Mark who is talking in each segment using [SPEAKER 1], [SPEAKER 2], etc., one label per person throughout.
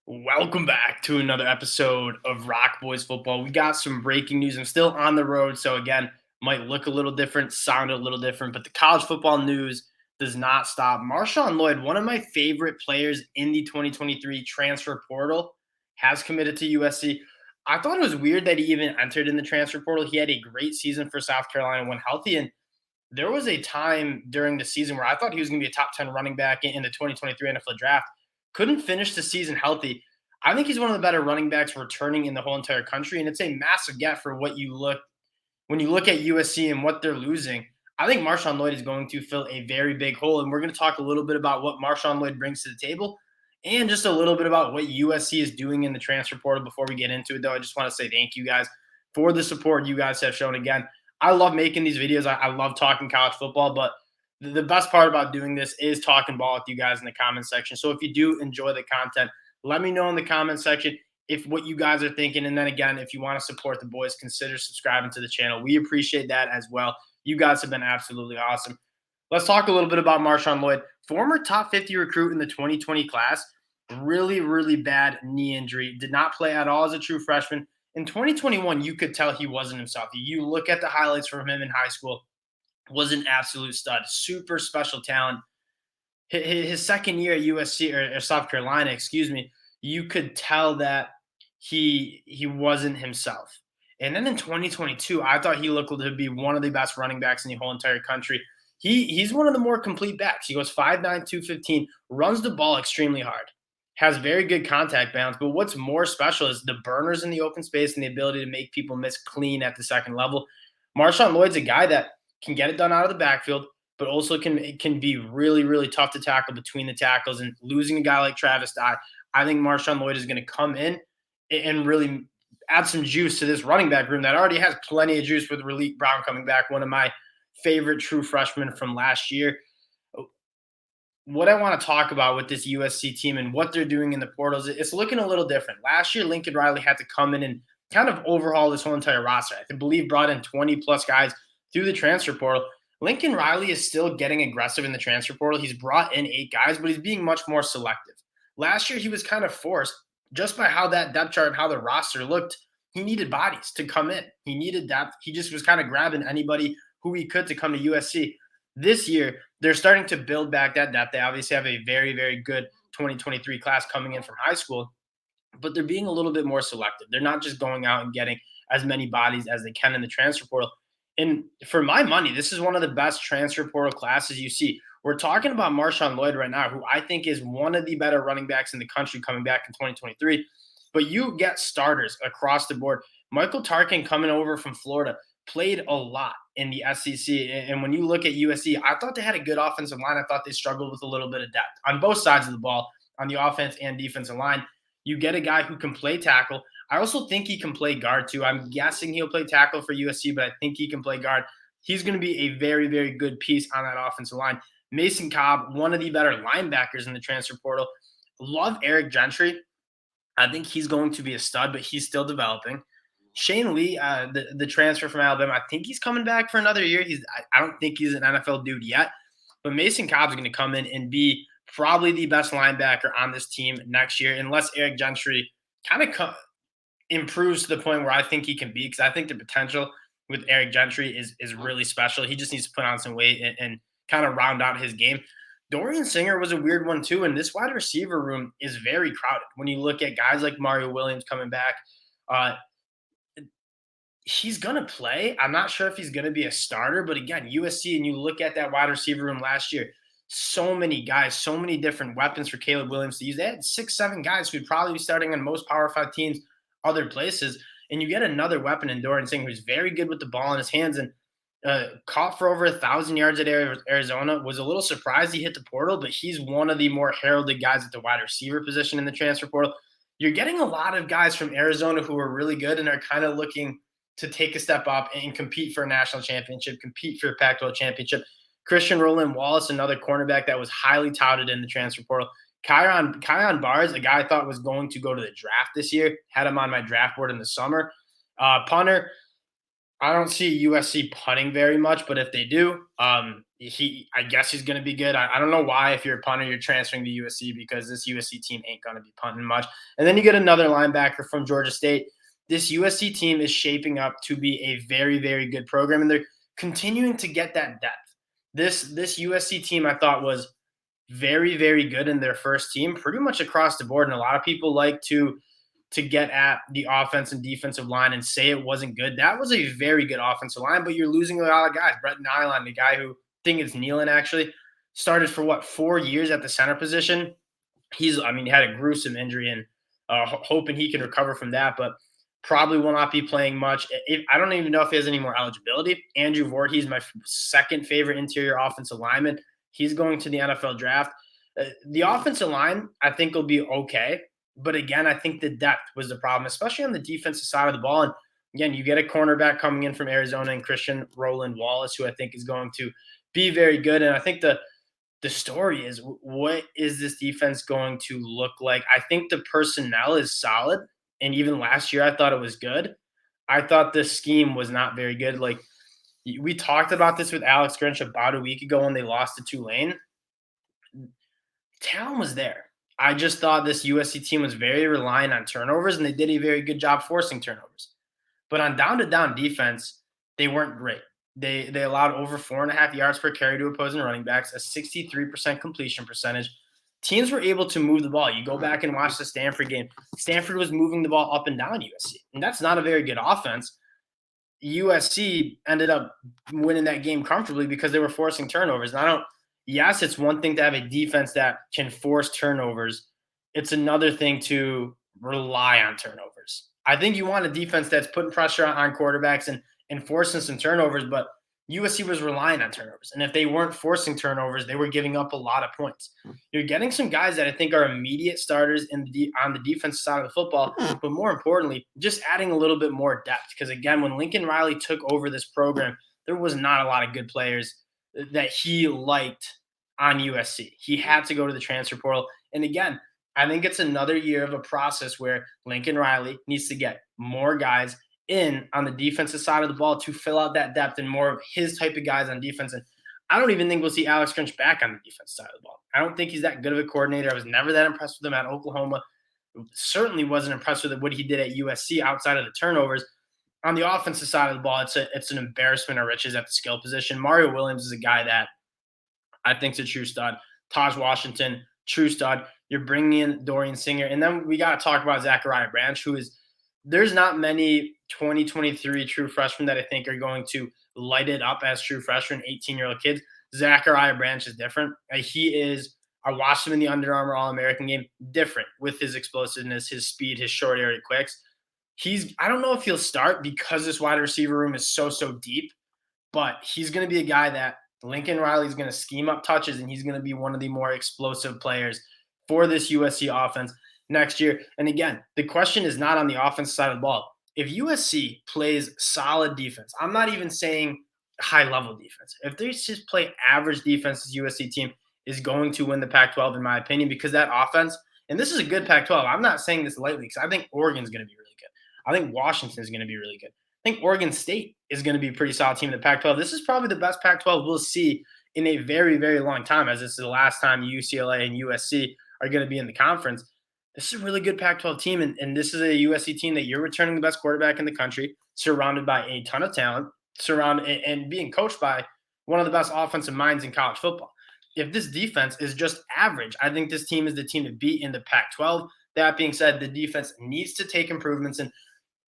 [SPEAKER 1] Welcome back to another episode of Rock Boys Football. We got some breaking news. I'm still on the road, so again, might look a little different, sound a little different, but the college football news does not stop. Marshawn Lloyd, one of my favorite players in the 2023 transfer portal, has committed to USC. I thought it was weird that he even entered in the transfer portal. He had a great season for South Carolina when healthy, and there was a time during the season where I thought he was going to be a top 10 running back in the 2023 NFL draft. Couldn't finish the season healthy. I think he's one of the better running backs returning in the whole entire country, and it's a massive gap for what you look when you look at USC and what they're losing. I think Marshawn Lloyd is going to fill a very big hole, and we're going to talk a little bit about what Marshawn Lloyd brings to the table, and just a little bit about what USC is doing in the transfer portal. Before we get into it, though, I just want to say thank you guys for the support you guys have shown. Again, I love making these videos. I love talking college football, but the best part about doing this is talking ball with you guys in the comment section. So if you do enjoy the content, let me know in the comment section if what you guys are thinking. And then again, if you want to support the boys, consider subscribing to the channel. We appreciate that as well. You guys have been absolutely awesome. Let's talk a little bit about Marshawn Lloyd, former top 50 recruit in the 2020 class. Really, really bad knee injury. Did not play at all as a true freshman. In 2021, you could tell he wasn't himself. You look at the highlights from him in high school, was an absolute stud, super special talent. His second year at USC or South Carolina, excuse me, you could tell that he wasn't himself. And then in 2022, I thought he looked to be one of the best running backs in the whole entire country. He's one of the more complete backs. He goes 5'9", 215, runs the ball extremely hard, has very good contact balance. But what's more special is the burners in the open space and the ability to make people miss clean at the second level. Marshawn Lloyd's a guy that can get it done out of the backfield, but also can be really, really tough to tackle between the tackles. And losing a guy like Travis Dye, I think Marshawn Lloyd is going to come in and really add some juice to this running back room that already has plenty of juice with Raleek Brown coming back, one of my favorite true freshmen from last year. What I want to talk about with this USC team and what they're doing in the portals, it's looking a little different. Last year, Lincoln Riley had to come in and kind of overhaul this whole entire roster. I believe brought in 20 plus guys through the transfer portal. Lincoln Riley is still getting aggressive in the transfer portal. He's brought in 8 guys, but he's being much more selective. Last year, he was kind of forced just by how that depth chart and how the roster looked. He needed bodies to come in. He needed depth. He just was kind of grabbing anybody who he could to come to USC. This year, they're starting to build back that depth. They obviously have a very, very good 2023 class coming in from high school, but they're being a little bit more selective. They're not just going out and getting as many bodies as they can in the transfer portal. And for my money, this is one of the best transfer portal classes you see. We're talking about Marshawn Lloyd right now, who I think is one of the better running backs in the country coming back in 2023. But you get starters across the board. Michael Tarkin coming over from Florida played a lot in the SEC. And when you look at USC, I thought they had a good offensive line. I thought they struggled with a little bit of depth on both sides of the ball, on the offense and defensive line. You get a guy who can play tackle. I also think he can play guard too. I'm guessing he'll play tackle for USC, but I think he can play guard. He's going to be a very, very good piece on that offensive line. Mason Cobb, one of the better linebackers in the transfer portal. Love Eric Gentry. I think he's going to be a stud, but he's still developing. Shane Lee, the transfer from Alabama, I think he's coming back for another year. I don't think he's an NFL dude yet, but Mason Cobb's going to come in and be probably the best linebacker on this team next year, unless Eric Gentry kind of improves to the point where I think he can be, because I think the potential with Eric Gentry is really special. He just needs to put on some weight and kind of round out his game. Dorian Singer was a weird one too, and this wide receiver room is very crowded. When you look at guys like Mario Williams coming back, he's going to play. I'm not sure if he's going to be a starter, but again, USC, and you look at that wide receiver room last year, so many guys, so many different weapons for Caleb Williams to use. They had 6, 7 guys who'd probably be starting on most Power 5 teams other places, and you get another weapon in Dorian Singer who's very good with the ball in his hands and caught for over 1,000 yards at Arizona. Was a little surprised he hit the portal, but he's one of the more heralded guys at the wide receiver position in the transfer portal. You're getting a lot of guys from Arizona who are really good and are kind of looking to take a step up and compete for a national championship, compete for a Pac-12 championship. Christian Roland Wallace, another cornerback that was highly touted in the transfer portal. Kyon Barnes, a guy I thought was going to go to the draft this year, had him on my draft board in the summer. Punter, I don't see USC punting very much, but if they do, I guess he's going to be good. I don't know why, if you're a punter, you're transferring to USC, because this USC team ain't going to be punting much. And then you get another linebacker from Georgia State. This USC team is shaping up to be a very, very good program, and they're continuing to get that depth. This USC team, I thought, was very, very good in their first team, pretty much across the board. And a lot of people like to get at the offense and defensive line and say it wasn't good. That was a very good offensive line, but you're losing a lot of guys. Brett Nyland, the guy who, I think it's Nealon actually, started for what, 4 years at the center position. He had a gruesome injury, and hoping he can recover from that, but probably will not be playing much. I don't even know if he has any more eligibility. Andrew Voorhees, my second favorite interior offensive lineman. He's going to the NFL draft. The offensive line, I think, will be okay. But again, I think the depth was the problem, especially on the defensive side of the ball. And again, you get a cornerback coming in from Arizona and Christian Roland Wallace, who I think is going to be very good. And I think the story is, what is this defense going to look like? I think the personnel is solid. And even last year, I thought it was good. I thought the scheme was not very good. Like, we talked about this with Alex Grinch about a week ago when they lost to Tulane. Talent was there. I just thought this USC team was very reliant on turnovers, and they did a very good job forcing turnovers. But on down-to-down defense, they weren't great. They allowed over 4.5 yards per carry to opposing running backs, a 63% completion percentage. Teams were able to move the ball. You go back and watch the Stanford game. Stanford was moving the ball up and down USC, and that's not a very good offense. USC ended up winning that game comfortably because they were forcing turnovers. And yes, it's one thing to have a defense that can force turnovers. It's another thing to rely on turnovers. I think you want a defense that's putting pressure on quarterbacks and forcing some turnovers, but USC was relying on turnovers. And if they weren't forcing turnovers, they were giving up a lot of points. You're getting some guys that I think are immediate starters on the defensive side of the football, but more importantly, just adding a little bit more depth. Because again, when Lincoln Riley took over this program, there was not a lot of good players that he liked on USC. He had to go to the transfer portal. And again, I think it's another year of a process where Lincoln Riley needs to get more guys in on the defensive side of the ball to fill out that depth and more of his type of guys on defense. And I don't even think we'll see Alex Grinch back on the defense side of the ball. I don't think he's that good of a coordinator. I was never that impressed with him at Oklahoma. Certainly wasn't impressed with what he did at USC outside of the turnovers. On the offensive side of the ball, it's an embarrassment of riches at the skill position. Mario Williams is a guy that I think is a true stud. Taj Washington, true stud. You're bringing in Dorian Singer. And then we got to talk about Zachariah Branch, there's not many 2023 true freshmen that I think are going to light it up as true freshmen, 18-year-old kids. Zachariah Branch is different. I watched him in the Under Armour All-American game, different with his explosiveness, his speed, his short area quicks. I don't know if he'll start because this wide receiver room is so deep, but he's going to be a guy that Lincoln Riley is going to scheme up touches, and he's going to be one of the more explosive players for this USC offense next year. And again, the question is not on the offensive side of the ball. If USC plays solid defense, I'm not even saying high-level defense. If they just play average defense, this USC team is going to win the Pac-12, in my opinion, because that offense, and this is a good Pac-12. I'm not saying this lightly because I think Oregon's going to be really good. I think Washington is going to be really good. I think Oregon State is going to be a pretty solid team in the Pac-12. This is probably the best Pac-12 we'll see in a very, very long time, as this is the last time UCLA and USC are going to be in the conference. This is a really good Pac-12 team, and this is a USC team that you're returning the best quarterback in the country, surrounded by a ton of talent, and being coached by one of the best offensive minds in college football. If this defense is just average, I think this team is the team to beat in the Pac-12. That being said, the defense needs to take improvements, and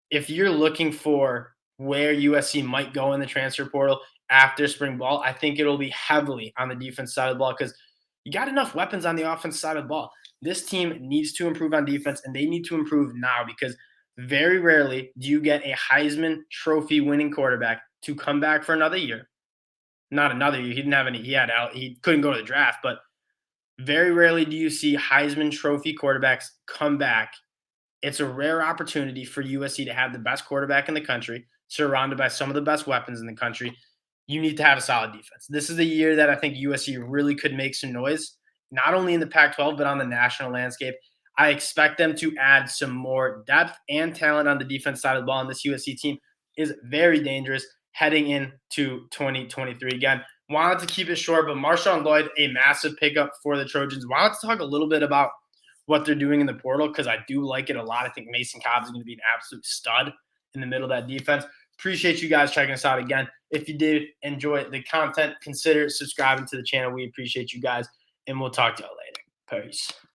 [SPEAKER 1] if you're looking for where USC might go in the transfer portal after spring ball, I think it'll be heavily on the defense side of the ball because you got enough weapons on the offense side of the ball. This team needs to improve on defense, and they need to improve now because very rarely do you get a Heisman Trophy winning quarterback to come back for another year. Not another year. He didn't have any. He couldn't go to the draft, but very rarely do you see Heisman Trophy quarterbacks come back. It's a rare opportunity for USC to have the best quarterback in the country, surrounded by some of the best weapons in the country. You need to have a solid defense. This is the year that I think USC really could make some noise, not only in the Pac-12, but on the national landscape. I expect them to add some more depth and talent on the defense side of the ball, and this USC team is very dangerous heading into 2023. Again, Wanted to keep it short, but Marshawn Lloyd, a massive pickup for the Trojans. Wanted to talk a little bit about what they're doing in the portal because I do like it a lot. I think Mason Cobb is going to be an absolute stud in the middle of that defense. Appreciate you guys checking us out again. If you did enjoy the content, consider subscribing to the channel. We appreciate you guys, and we'll talk to you later. Peace.